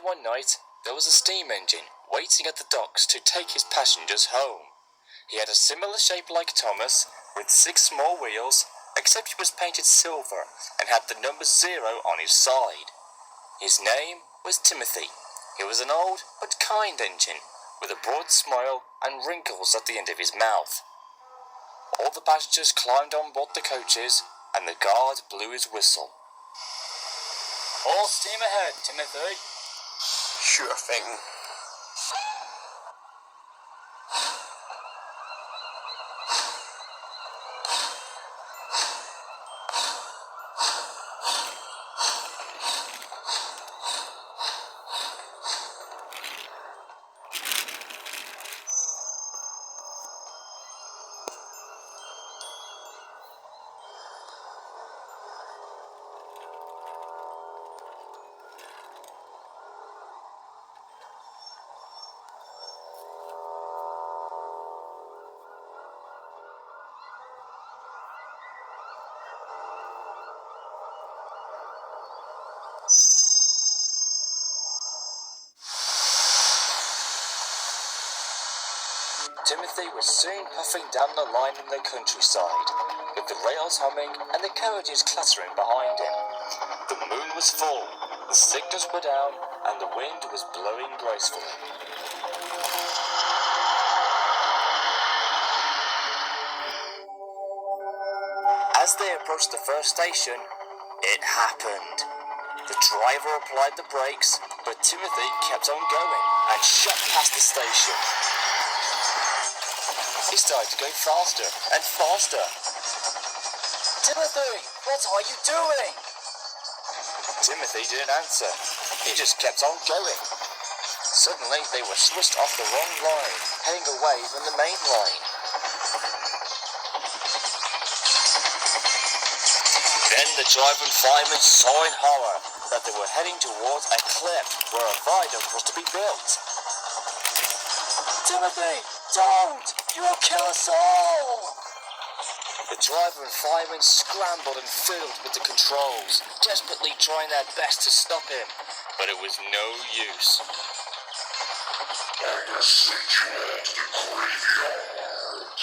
one night, there was a steam engine waiting at the docks to take his passengers home. He had a similar shape like Thomas, with 6 small wheels, except he was painted silver and had the number 0 on his side. His name was Timothy. He was an old but kind engine, with a broad smile and wrinkles at the end of his mouth. All the passengers climbed on board the coaches, and the guard blew his whistle. All steam ahead, Timothy. Sure thing. Timothy was soon puffing down the line in the countryside, with the rails humming and the carriages clattering behind him. The moon was full, the signals were down, and the wind was blowing gracefully. As they approached the first station, it happened. The driver applied the brakes, but Timothy kept on going and shot past the station. He started to go faster and faster. Timothy, what are you doing? Timothy didn't answer. He just kept on going. Suddenly, they were switched off the wrong line, heading away from the main line. Then the driver and fireman saw in horror that they were heading towards a cliff where a viaduct was to be built. Timothy, don't! You will kill us all! The driver and firemen scrambled and fiddled with the controls, desperately trying their best to stop him, but it was no use. I must send you all to the graveyard.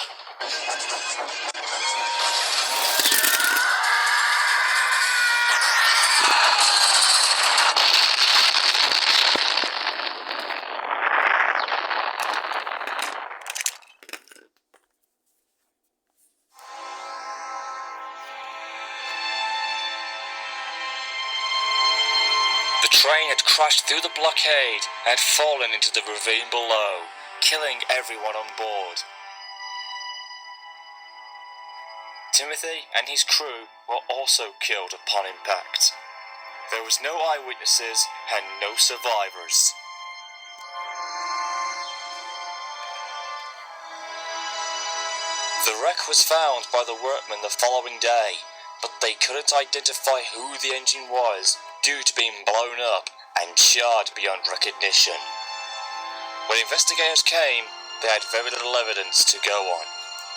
The train had crashed through the blockade and had fallen into the ravine below, killing everyone on board. Timothy and his crew were also killed upon impact. There was no eyewitnesses and no survivors. The wreck was found by the workmen the following day, but they couldn't identify who the engine was due to being blown up and charred beyond recognition. When investigators came, they had very little evidence to go on,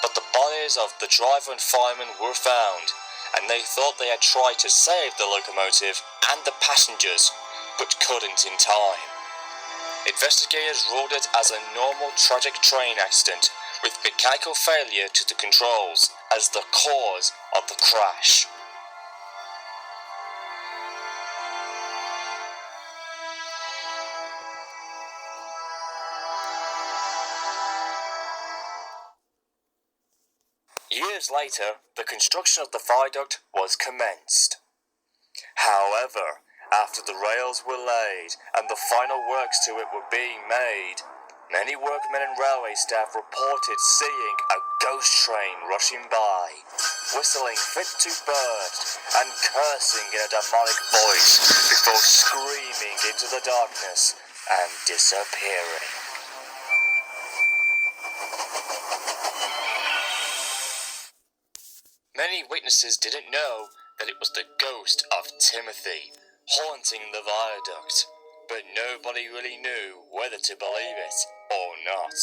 but the bodies of the driver and fireman were found, and they thought they had tried to save the locomotive and the passengers, but couldn't in time. Investigators ruled it as a normal tragic train accident with mechanical failure to the controls as the cause of the crash. Years later, the construction of the viaduct was commenced. However, after the rails were laid and the final works to it were being made, many workmen and railway staff reported seeing a ghost train rushing by, whistling fit to burst and cursing in a demonic voice before screaming into the darkness and disappearing. Many witnesses didn't know that it was the ghost of Timothy haunting the viaduct, but nobody really knew whether to believe it or not.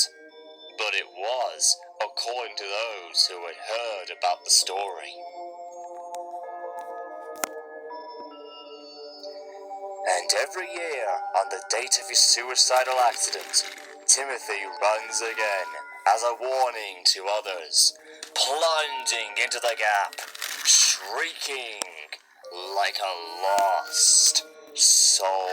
But it was, according to those who had heard about the story. And And every year, on the date of his suicidal accident, Timothy runs again as a warning to others, plunging into the gap, shrieking like a lost soul.